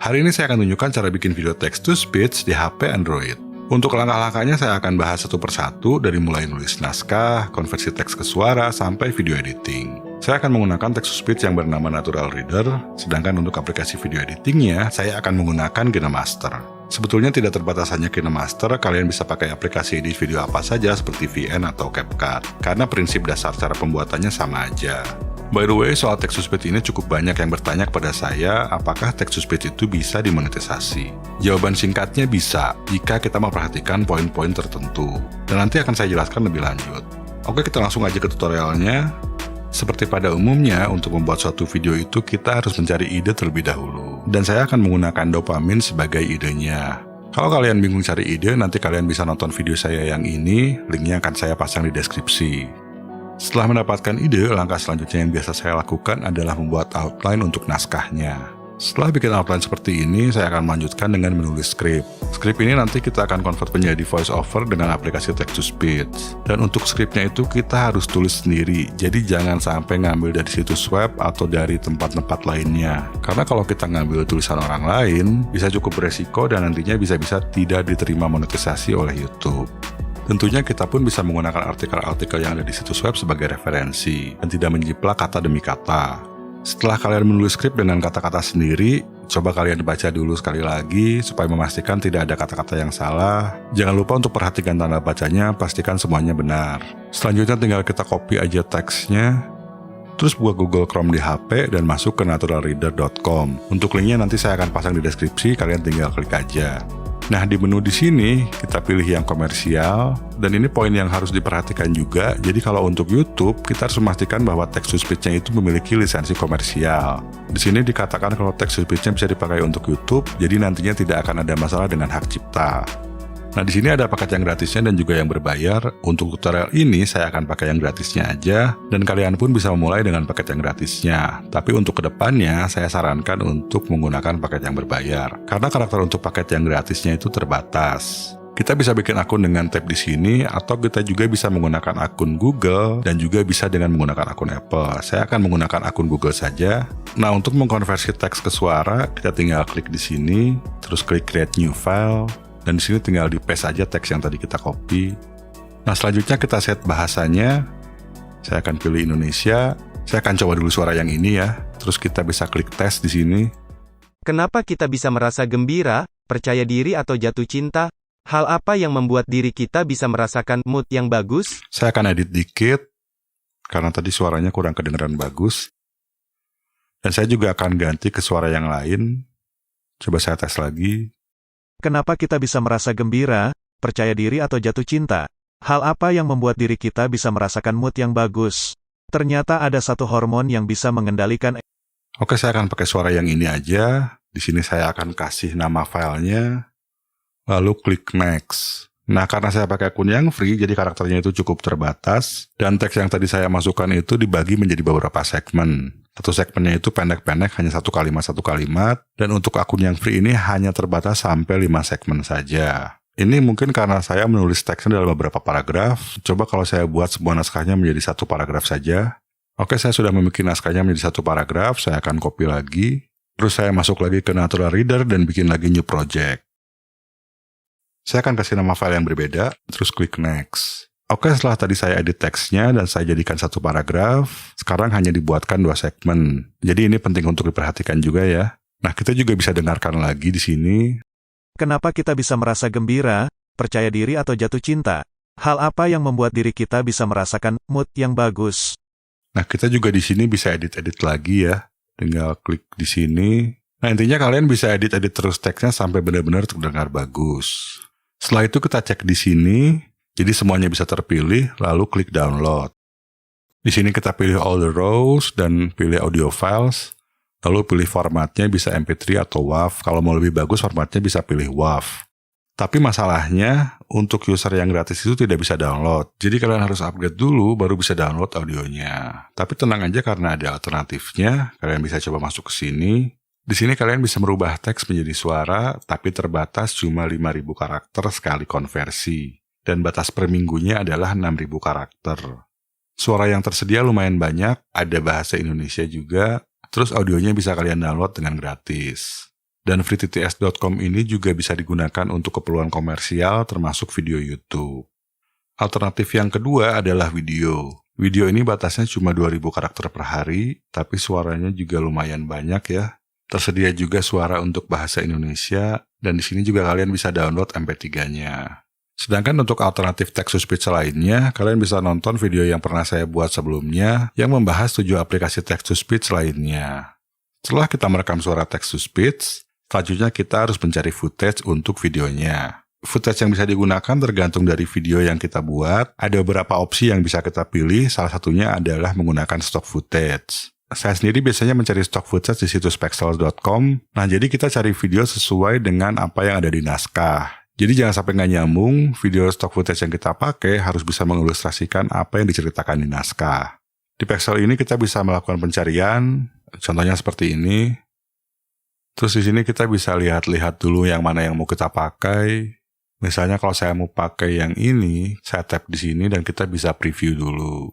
Hari ini saya akan tunjukkan cara bikin video text to speech di HP Android. Untuk langkah-langkahnya saya akan bahas satu persatu dari mulai nulis naskah, konversi teks ke suara, sampai video editing. Saya akan menggunakan text to speech yang bernama Natural Reader, sedangkan untuk aplikasi video editingnya, saya akan menggunakan KineMaster. Sebetulnya tidak terbatas hanya KineMaster, kalian bisa pakai aplikasi edit video apa saja seperti VN atau CapCut, karena prinsip dasar cara pembuatannya sama aja. By the way, soal text to speech ini cukup banyak yang bertanya kepada saya, apakah text to speech itu bisa dimonetisasi? Jawaban singkatnya bisa, jika kita memperhatikan poin-poin tertentu. Dan nanti akan saya jelaskan lebih lanjut. Oke, kita langsung aja ke tutorialnya. Seperti pada umumnya, untuk membuat suatu video itu kita harus mencari ide terlebih dahulu. Dan saya akan menggunakan dopamin sebagai idenya. Kalau kalian bingung cari ide, nanti kalian bisa nonton video saya yang ini, linknya akan saya pasang di deskripsi. Setelah mendapatkan ide, langkah selanjutnya yang biasa saya lakukan adalah membuat outline untuk naskahnya. Setelah bikin outline seperti ini, saya akan melanjutkan dengan menulis skrip. Skrip ini nanti kita akan convert menjadi voice over dengan aplikasi text to speech. Dan untuk skripnya itu kita harus tulis sendiri, jadi jangan sampai ngambil dari situs web atau dari tempat-tempat lainnya. Karena kalau kita ngambil tulisan orang lain, bisa cukup beresiko dan nantinya bisa-bisa tidak diterima monetisasi oleh YouTube. Tentunya kita pun bisa menggunakan artikel-artikel yang ada di situs web sebagai referensi, dan tidak menjiplak kata demi kata. Setelah kalian menulis skrip dengan kata-kata sendiri, coba kalian baca dulu sekali lagi, supaya memastikan tidak ada kata-kata yang salah. Jangan lupa untuk perhatikan tanda bacanya, pastikan semuanya benar. Selanjutnya tinggal kita copy aja teksnya, terus buka Google Chrome di HP dan masuk ke naturalreader.com. Untuk linknya nanti saya akan pasang di deskripsi, kalian tinggal klik aja. Nah, di menu di sini kita pilih yang komersial, dan ini poin yang harus diperhatikan juga. Jadi kalau untuk YouTube, kita harus memastikan bahwa text to speech-nya itu memiliki lisensi komersial. Di sini dikatakan kalau text to speech-nya bisa dipakai untuk YouTube, jadi nantinya tidak akan ada masalah dengan hak cipta. Nah, di sini ada paket yang gratisnya dan juga yang berbayar. Untuk tutorial ini saya akan pakai yang gratisnya aja, dan kalian pun bisa memulai dengan paket yang gratisnya. Tapi untuk kedepannya saya sarankan untuk menggunakan paket yang berbayar, karena karakter untuk paket yang gratisnya itu terbatas. Kita bisa bikin akun dengan tab di sini, atau kita juga bisa menggunakan akun Google dan juga bisa dengan menggunakan akun Apple. Saya akan menggunakan akun Google saja. Nah, untuk mengkonversi teks ke suara, kita tinggal klik di sini, terus klik Create New File. Dan di sini tinggal di paste aja teks yang tadi kita copy. Nah, selanjutnya kita set bahasanya. Saya akan pilih Indonesia. Saya akan coba dulu suara yang ini ya. Terus kita bisa klik tes di sini. Kenapa kita bisa merasa gembira, percaya diri atau jatuh cinta? Hal apa yang membuat diri kita bisa merasakan mood yang bagus? Saya akan edit dikit, karena tadi suaranya kurang kedengeran bagus. Dan saya juga akan ganti ke suara yang lain. Coba saya tes lagi. Kenapa kita bisa merasa gembira, percaya diri atau jatuh cinta? Hal apa yang membuat diri kita bisa merasakan mood yang bagus? Ternyata ada satu hormon yang bisa mengendalikan. Oke, saya akan pakai suara yang ini aja. Di sini saya akan kasih nama filenya, lalu klik next. Nah, karena saya pakai akun yang free, jadi karakternya itu cukup terbatas. Dan teks yang tadi saya masukkan itu dibagi menjadi beberapa segmen. Satu segmennya itu pendek-pendek, hanya satu kalimat. Dan untuk akun yang free ini hanya terbatas sampai 5 segmen saja. Ini mungkin karena saya menulis teksnya dalam beberapa paragraf. Coba kalau saya buat sebuah naskahnya menjadi satu paragraf saja. Oke, saya sudah membuat naskahnya menjadi satu paragraf. Saya akan copy lagi. Terus saya masuk lagi ke Natural Reader dan bikin lagi new project. Saya akan kasih nama file yang berbeda, terus klik next. Oke, setelah tadi saya edit teksnya dan saya jadikan satu paragraf, sekarang hanya dibuatkan 2 segmen. Jadi ini penting untuk diperhatikan juga ya. Nah, kita juga bisa dengarkan lagi di sini. Kenapa kita bisa merasa gembira, percaya diri atau jatuh cinta? Hal apa yang membuat diri kita bisa merasakan mood yang bagus? Nah, kita juga di sini bisa edit-edit lagi ya. Tinggal klik di sini. Nah, intinya kalian bisa edit-edit terus teksnya sampai benar-benar terdengar bagus. Setelah itu kita cek di sini, jadi semuanya bisa terpilih, lalu klik download. Di sini kita pilih all the rows dan pilih audio files, lalu pilih formatnya bisa MP3 atau WAV. Kalau mau lebih bagus formatnya bisa pilih WAV. Tapi masalahnya, untuk user yang gratis itu tidak bisa download. Jadi kalian harus upgrade dulu baru bisa download audionya. Tapi tenang aja karena ada alternatifnya, kalian bisa coba masuk ke sini. Di sini kalian bisa merubah teks menjadi suara, tapi terbatas cuma 5.000 karakter sekali konversi. Dan batas per minggunya adalah 6.000 karakter. Suara yang tersedia lumayan banyak, ada bahasa Indonesia juga, terus audionya bisa kalian download dengan gratis. Dan freetts.com ini juga bisa digunakan untuk keperluan komersial termasuk video YouTube. Alternatif yang kedua adalah video. Video ini batasnya cuma 2000 karakter per hari, tapi suaranya juga lumayan banyak ya. Tersedia juga suara untuk bahasa Indonesia, dan di sini juga kalian bisa download MP3-nya. Sedangkan untuk alternatif text-to-speech lainnya, kalian bisa nonton video yang pernah saya buat sebelumnya yang membahas 7 aplikasi text-to-speech lainnya. Setelah kita merekam suara text-to-speech, selanjutnya kita harus mencari footage untuk videonya. Footage yang bisa digunakan tergantung dari video yang kita buat. Ada beberapa opsi yang bisa kita pilih, salah satunya adalah menggunakan stock footage. Saya sendiri biasanya mencari stock footage di situs pexels.com. Nah, jadi kita cari video sesuai dengan apa yang ada di naskah. Jadi jangan sampai nggak nyambung, video stock footage yang kita pakai harus bisa mengilustrasikan apa yang diceritakan di naskah. Di Pexels ini kita bisa melakukan pencarian, contohnya seperti ini. Terus di sini kita bisa lihat-lihat dulu yang mana yang mau kita pakai. Misalnya kalau saya mau pakai yang ini, saya tap di sini dan kita bisa preview dulu.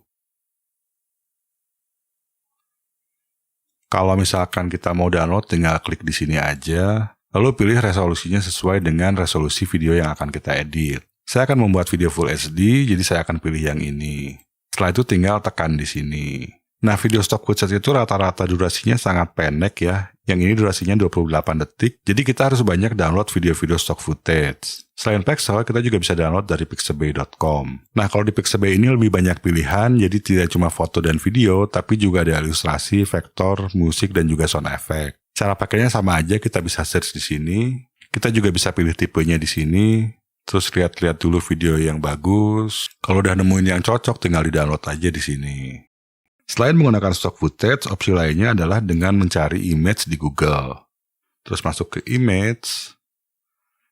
Kalau misalkan kita mau download, tinggal klik di sini aja, lalu pilih resolusinya sesuai dengan resolusi video yang akan kita edit. Saya akan membuat video Full HD, jadi saya akan pilih yang ini. Setelah itu tinggal tekan di sini. Nah, video stock footage itu rata-rata durasinya sangat pendek ya. Yang ini durasinya 28 detik, jadi kita harus banyak download video-video stock footage. Selain Pexels, kita juga bisa download dari pixabay.com. Nah, kalau di Pixabay ini lebih banyak pilihan, jadi tidak cuma foto dan video, tapi juga ada ilustrasi, vektor, musik, dan juga sound effect. Cara pakainya sama aja, kita bisa search di sini. Kita juga bisa pilih tipenya di sini. Terus lihat-lihat dulu video yang bagus. Kalau udah nemuin yang cocok, tinggal di-download aja di sini. Selain menggunakan stock footage, opsi lainnya adalah dengan mencari image di Google. Terus masuk ke image.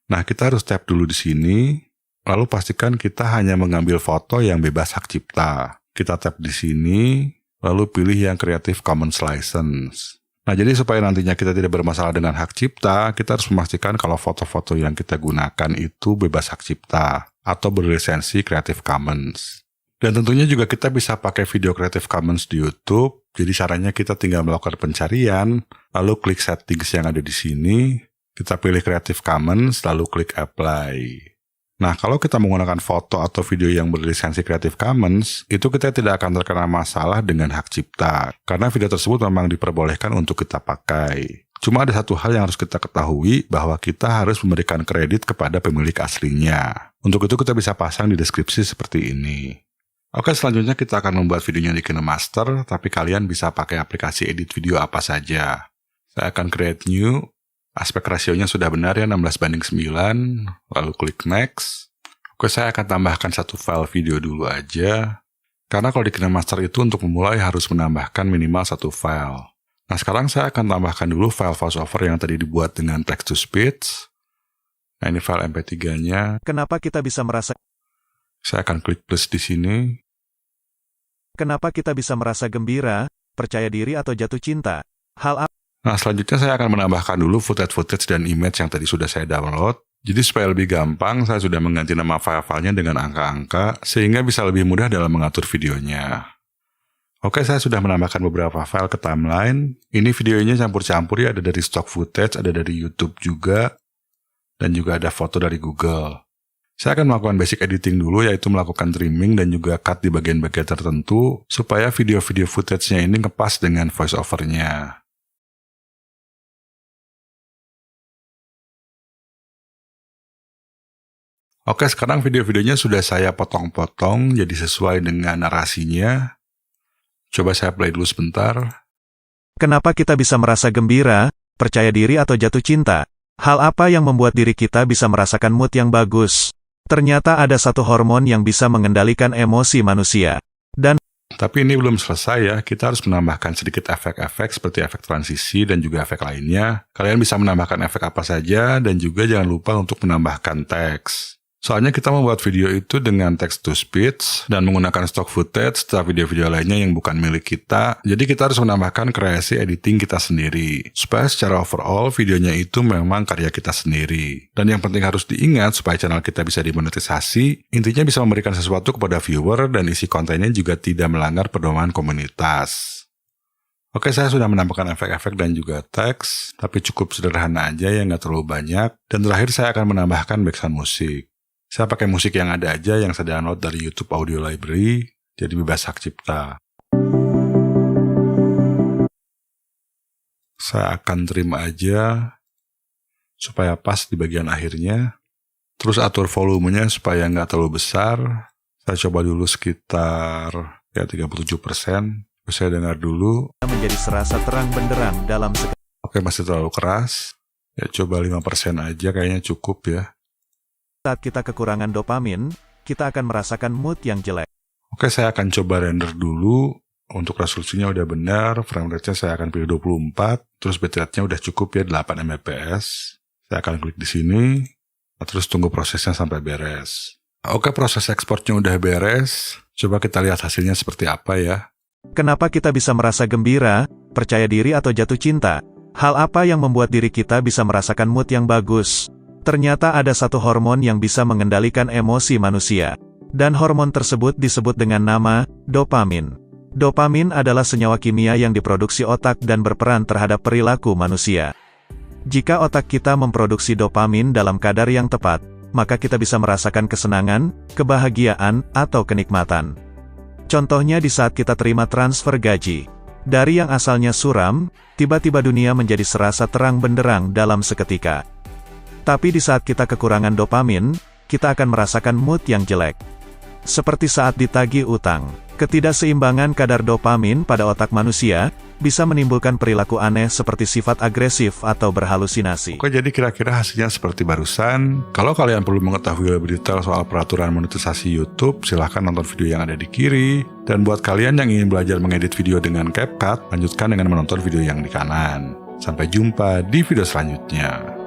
Nah, kita harus tap dulu di sini. Lalu pastikan kita hanya mengambil foto yang bebas hak cipta. Kita tap di sini, lalu pilih yang Creative Commons License. Nah, jadi supaya nantinya kita tidak bermasalah dengan hak cipta, kita harus memastikan kalau foto-foto yang kita gunakan itu bebas hak cipta atau berlisensi Creative Commons. Dan tentunya juga kita bisa pakai video Creative Commons di YouTube. Jadi caranya kita tinggal melakukan pencarian, lalu klik settings yang ada di sini, kita pilih Creative Commons, lalu klik Apply. Nah, kalau kita menggunakan foto atau video yang berlisensi Creative Commons, itu kita tidak akan terkena masalah dengan hak cipta, karena video tersebut memang diperbolehkan untuk kita pakai. Cuma ada satu hal yang harus kita ketahui, bahwa kita harus memberikan kredit kepada pemilik aslinya. Untuk itu kita bisa pasang di deskripsi seperti ini. Oke, selanjutnya kita akan membuat videonya di KineMaster, tapi kalian bisa pakai aplikasi edit video apa saja. Saya akan create new, aspek rasionya sudah benar ya, 16:9, lalu klik next. Oke, saya akan tambahkan satu file video dulu aja, karena kalau di KineMaster itu untuk memulai harus menambahkan minimal satu file. Nah, sekarang saya akan tambahkan dulu file voiceover yang tadi dibuat dengan text-to-speech. Nah, ini file MP3-nya. Kenapa kita bisa merasa Saya akan klik plus di sini. Kenapa kita bisa merasa gembira, percaya diri atau jatuh cinta? Nah, selanjutnya saya akan menambahkan dulu footage dan image yang tadi sudah saya download. Jadi supaya lebih gampang, saya sudah mengganti nama file-filenya dengan angka-angka, sehingga bisa lebih mudah dalam mengatur videonya. Oke, saya sudah menambahkan beberapa file ke timeline. Ini videonya campur-campur ya, ada dari stock footage, ada dari YouTube juga, dan juga ada foto dari Google. Saya akan melakukan basic editing dulu, yaitu melakukan trimming dan juga cut di bagian-bagian tertentu, supaya video-video footage-nya ini ngepas dengan voice-over-nya. Oke, sekarang video-videonya sudah saya potong-potong, jadi sesuai dengan narasinya. Coba saya play dulu sebentar. Kenapa kita bisa merasa gembira, percaya diri atau jatuh cinta? Hal apa yang membuat diri kita bisa merasakan mood yang bagus? Ternyata ada satu hormon yang bisa mengendalikan emosi manusia. Tapi ini belum selesai ya, kita harus menambahkan sedikit efek-efek seperti efek transisi dan juga efek lainnya. Kalian bisa menambahkan efek apa saja dan juga jangan lupa untuk menambahkan teks. Soalnya kita membuat video itu dengan text-to-speech dan menggunakan stock footage serta video-video lainnya yang bukan milik kita. Jadi kita harus menambahkan kreasi editing kita sendiri. Supaya secara overall videonya itu memang karya kita sendiri. Dan yang penting harus diingat supaya channel kita bisa dimonetisasi, intinya bisa memberikan sesuatu kepada viewer dan isi kontennya juga tidak melanggar pedoman komunitas. Oke, saya sudah menambahkan efek-efek dan juga teks, tapi cukup sederhana aja ya, nggak terlalu banyak. Dan terakhir saya akan menambahkan background musik. Saya pakai musik yang ada aja yang saya download dari YouTube Audio Library, jadi bebas hak cipta. Saya akan trim aja, supaya pas di bagian akhirnya. Terus atur volumenya supaya nggak terlalu besar. Saya coba dulu sekitar 37%. Saya dengar dulu. Menjadi serasa terang benderang dalam seketika. Oke, masih terlalu keras. Ya coba 5% aja, kayaknya cukup ya. Saat kita kekurangan dopamin, kita akan merasakan mood yang jelek. Oke, saya akan coba render dulu. Untuk resolusinya udah benar, frame rate-nya saya akan pilih 24, terus bitrate-nya udah cukup ya, 8 Mbps. Saya akan klik di sini, terus tunggu prosesnya sampai beres. Oke, proses ekspornya udah beres. Coba kita lihat hasilnya seperti apa ya. Kenapa kita bisa merasa gembira, percaya diri atau jatuh cinta? Hal apa yang membuat diri kita bisa merasakan mood yang bagus? Ternyata ada satu hormon yang bisa mengendalikan emosi manusia. Dan hormon tersebut disebut dengan nama, dopamin. Dopamin adalah senyawa kimia yang diproduksi otak dan berperan terhadap perilaku manusia. Jika otak kita memproduksi dopamin dalam kadar yang tepat, maka kita bisa merasakan kesenangan, kebahagiaan, atau kenikmatan. Contohnya di saat kita terima transfer gaji. Dari yang asalnya suram, tiba-tiba dunia menjadi serasa terang benderang dalam seketika. Tapi di saat kita kekurangan dopamin, kita akan merasakan mood yang jelek. Seperti saat ditagih utang. Ketidakseimbangan kadar dopamin pada otak manusia bisa menimbulkan perilaku aneh seperti sifat agresif atau berhalusinasi. Oke, jadi kira-kira hasilnya seperti barusan. Kalau kalian perlu mengetahui lebih detail soal peraturan monetisasi YouTube, silahkan nonton video yang ada di kiri. Dan buat kalian yang ingin belajar mengedit video dengan CapCut, lanjutkan dengan menonton video yang di kanan. Sampai jumpa di video selanjutnya.